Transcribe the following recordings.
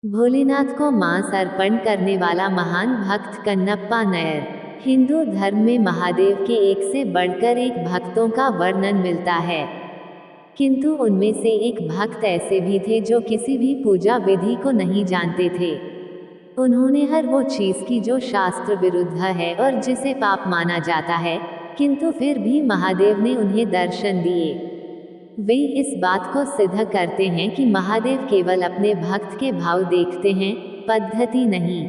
भोलेनाथ को मांस अर्पण करने वाला महान भक्त कन्नप्पा नायर। हिंदू धर्म में महादेव के एक से बढ़कर एक भक्तों का वर्णन मिलता है, किंतु उनमें से एक भक्त ऐसे भी थे जो किसी भी पूजा विधि को नहीं जानते थे। उन्होंने हर वो चीज की जो शास्त्र विरुद्ध है और जिसे पाप माना जाता है, किंतु फिर भी महादेव ने उन्हें दर्शन दिए। वे इस बात को सिद्ध करते हैं कि महादेव केवल अपने भक्त के भाव देखते हैं, पद्धति नहीं।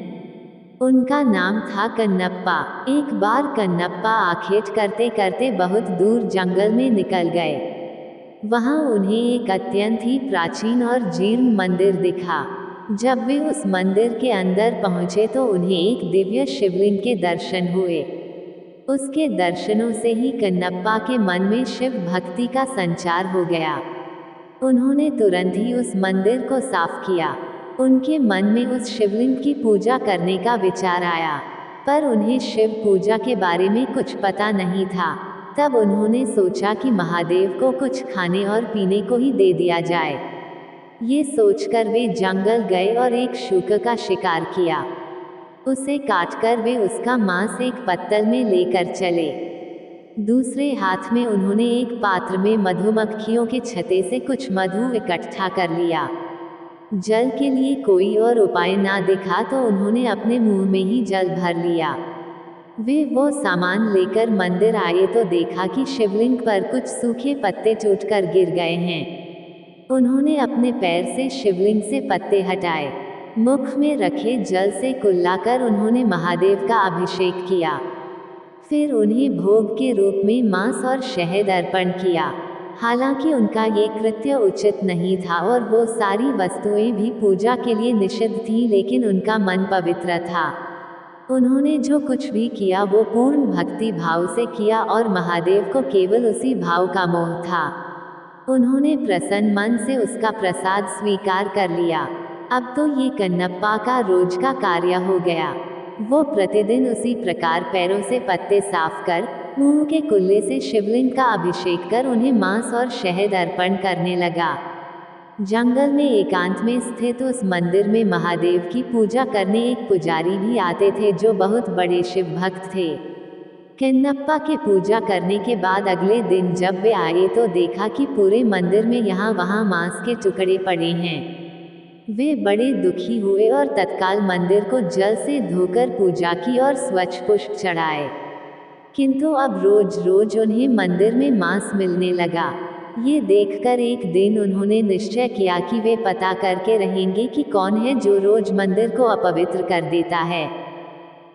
उनका नाम था कन्नप्पा। एक बार कन्नप्पा आखेट करते करते बहुत दूर जंगल में निकल गए। वहां उन्हें एक अत्यंत ही प्राचीन और जीर्ण मंदिर दिखा। जब वे उस मंदिर के अंदर पहुंचे तो उन्हें एक दिव्य शिवलिंग के दर्शन हुए। उसके दर्शनों से ही कन्नप्पा के मन में शिव भक्ति का संचार हो गया। उन्होंने तुरंत ही उस मंदिर को साफ किया। उनके मन में उस शिवलिंग की पूजा करने का विचार आया, पर उन्हें शिव पूजा के बारे में कुछ पता नहीं था। तब उन्होंने सोचा कि महादेव को कुछ खाने और पीने को ही दे दिया जाए। ये सोचकर वे जंगल गए और एक शूक का शिकार किया। उसे काटकर वे उसका मांस एक पत्तल में लेकर चले। दूसरे हाथ में उन्होंने एक पात्र में मधुमक्खियों के छत्ते से कुछ मधु इकट्ठा कर लिया। जल के लिए कोई और उपाय ना दिखा तो उन्होंने अपने मुंह में ही जल भर लिया। वे वो सामान लेकर मंदिर आए तो देखा कि शिवलिंग पर कुछ सूखे पत्ते टूटकर गिर गए हैं। उन्होंने अपने पैर से शिवलिंग से पत्ते हटाए। मुख में रखे जल से कुल्लाकर उन्होंने महादेव का अभिषेक किया। फिर उन्हें भोग के रूप में मांस और शहद अर्पण किया। हालांकि उनका ये कृत्य उचित नहीं था और वो सारी वस्तुएं भी पूजा के लिए निषिद्ध थीं, लेकिन उनका मन पवित्र था। उन्होंने जो कुछ भी किया वो पूर्ण भक्ति भाव से किया और महादेव को केवल उसी भाव का मोह था। उन्होंने प्रसन्न मन से उसका प्रसाद स्वीकार कर लिया। अब तो ये कन्नप्पा का रोज का कार्य हो गया। वो प्रतिदिन उसी प्रकार पैरों से पत्ते साफ कर, मुंह के कुल्ले से शिवलिंग का अभिषेक कर उन्हें मांस और शहद अर्पण करने लगा। जंगल में एकांत में स्थित उस मंदिर में महादेव की पूजा करने एक पुजारी भी आते थे जो बहुत बड़े शिव भक्त थे। कन्नप्पा के पूजा करने के बाद अगले दिन जब वे आए तो देखा कि पूरे मंदिर में यहाँ वहाँ मांस के टुकड़े पड़े हैं। वे बड़े दुखी हुए और तत्काल मंदिर को जल से धोकर पूजा की और स्वच्छ पुष्प चढ़ाए। किंतु अब रोज रोज उन्हें मंदिर में मांस मिलने लगा। ये देखकर एक दिन उन्होंने निश्चय किया कि वे पता करके रहेंगे कि कौन है जो रोज मंदिर को अपवित्र कर देता है।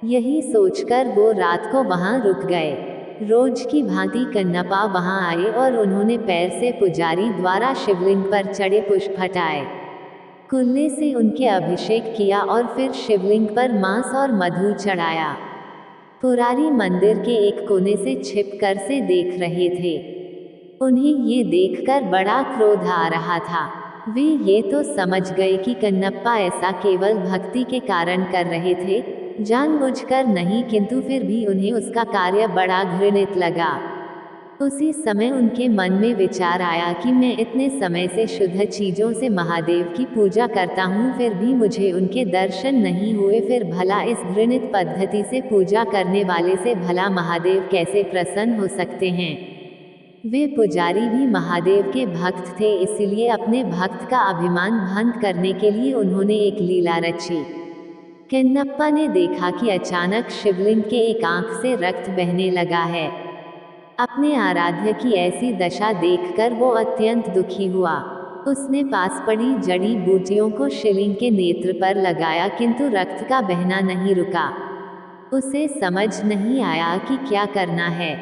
यही सोचकर वो रात को वहां रुक गए। रोज की भांति कन्नप्पा वहां आए और उन्होंने पैर से पुजारी द्वारा शिवलिंग पर चढ़े पुष्प हटाए, कुल्ले से उनके अभिषेक किया और फिर शिवलिंग पर मांस और मधु चढ़ाया। पुरारी मंदिर के एक कोने से छिपकर से देख रहे थे। उन्हें ये देखकर बड़ा क्रोध आ रहा था। वे ये तो समझ गए कि कन्नप्पा ऐसा केवल भक्ति के कारण कर रहे थे, जानबूझकर नहीं, किंतु फिर भी उन्हें उसका कार्य बड़ा घृणित लगा। उसी समय उनके मन में विचार आया कि मैं इतने समय से शुद्ध चीजों से महादेव की पूजा करता हूँ, फिर भी मुझे उनके दर्शन नहीं हुए, फिर भला इस घृणित पद्धति से पूजा करने वाले से भला महादेव कैसे प्रसन्न हो सकते हैं। वे पुजारी भी महादेव के भक्त थे, इसलिए अपने भक्त का अभिमान भंग करने के लिए उन्होंने एक लीला रची। कन्नप्पा ने देखा कि अचानक शिवलिंग के एक आंख से रक्त बहने लगा है। अपने आराध्य की ऐसी दशा देखकर वो अत्यंत दुखी हुआ। उसने पास पड़ी जड़ी बूटियों को शिवलिंग के नेत्र पर लगाया, किंतु रक्त का बहना नहीं रुका। उसे समझ नहीं आया कि क्या करना है।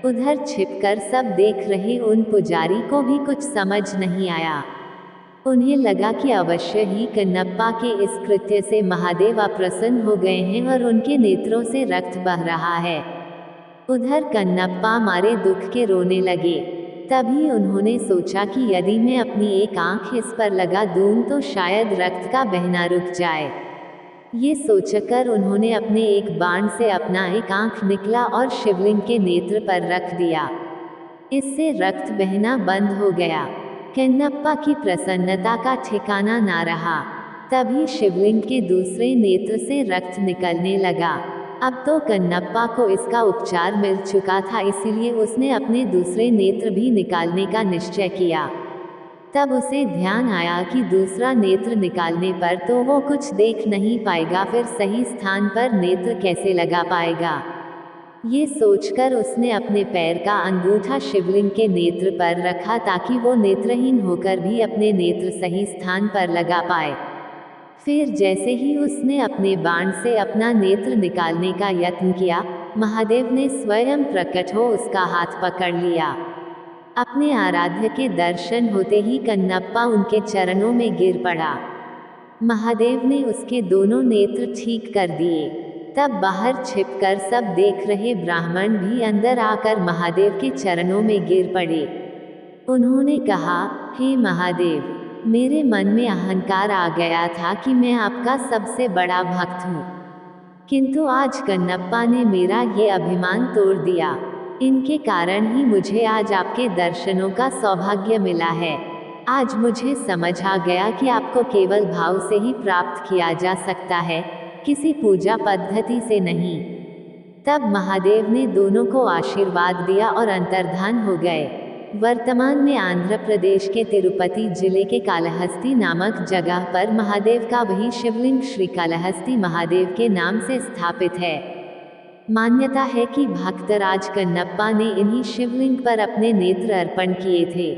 उधर छिपकर सब देख रहे उन पुजारी को भी कुछ समझ नहीं आया। उन्हें लगा कि अवश्य ही कन्नप्पा के इस कृत्य से महादेव अप्रसन्न हो गए हैं और उनके नेत्रों से रक्त बह रहा है। उधर कन्नप्पा मारे दुख के रोने लगे। तभी उन्होंने सोचा कि यदि मैं अपनी एक आंख इस पर लगा दूं तो शायद रक्त का बहना रुक जाए। ये सोचकर उन्होंने अपने एक बाण से अपना एक आंख निकला और शिवलिंग के नेत्र पर रख दिया। इससे रक्त बहना बंद हो गया। कन्नप्पा की प्रसन्नता का ठिकाना ना रहा। तभी शिवलिंग के दूसरे नेत्र से रक्त निकलने लगा। अब तो कन्नप्पा को इसका उपचार मिल चुका था, इसीलिए उसने अपने दूसरे नेत्र भी निकालने का निश्चय किया। तब उसे ध्यान आया कि दूसरा नेत्र निकालने पर तो वो कुछ देख नहीं पाएगा, फिर सही स्थान पर नेत्र कैसे लगा पाएगा। ये सोचकर उसने अपने पैर का अंगूठा शिवलिंग के नेत्र पर रखा ताकि वो नेत्रहीन होकर भी अपने नेत्र सही स्थान पर लगा पाए। फिर जैसे ही उसने अपने बाण से अपना नेत्र निकालने का यत्न किया, महादेव ने स्वयं प्रकट हो उसका हाथ पकड़ लिया। अपने आराध्य के दर्शन होते ही कन्नप्पा उनके चरणों में गिर पड़ा। महादेव ने उसके दोनों नेत्र ठीक कर दिए। तब बाहर छिपकर सब देख रहे ब्राह्मण भी अंदर आकर महादेव के चरणों में गिर पड़े। उन्होंने कहा, हे महादेव, मेरे मन में अहंकार आ गया था कि मैं आपका सबसे बड़ा भक्त हूँ, किंतु आज कन्नप्पा ने मेरा ये अभिमान तोड़ दिया। इनके कारण ही मुझे आज आपके दर्शनों का सौभाग्य मिला है। आज मुझे समझ आ गया कि आपको केवल भाव से ही प्राप्त किया जा सकता है, किसी पूजा पद्धति से नहीं। तब महादेव ने दोनों को आशीर्वाद दिया और अंतर्धान हो गए। वर्तमान में आंध्र प्रदेश के तिरुपति जिले के कालहस्ती नामक जगह पर महादेव का वही शिवलिंग श्री कालहस्ती महादेव के नाम से स्थापित है। मान्यता है कि भक्तराज कन्नप्पा ने इन्हीं शिवलिंग पर अपने नेत्र अर्पण किए थे।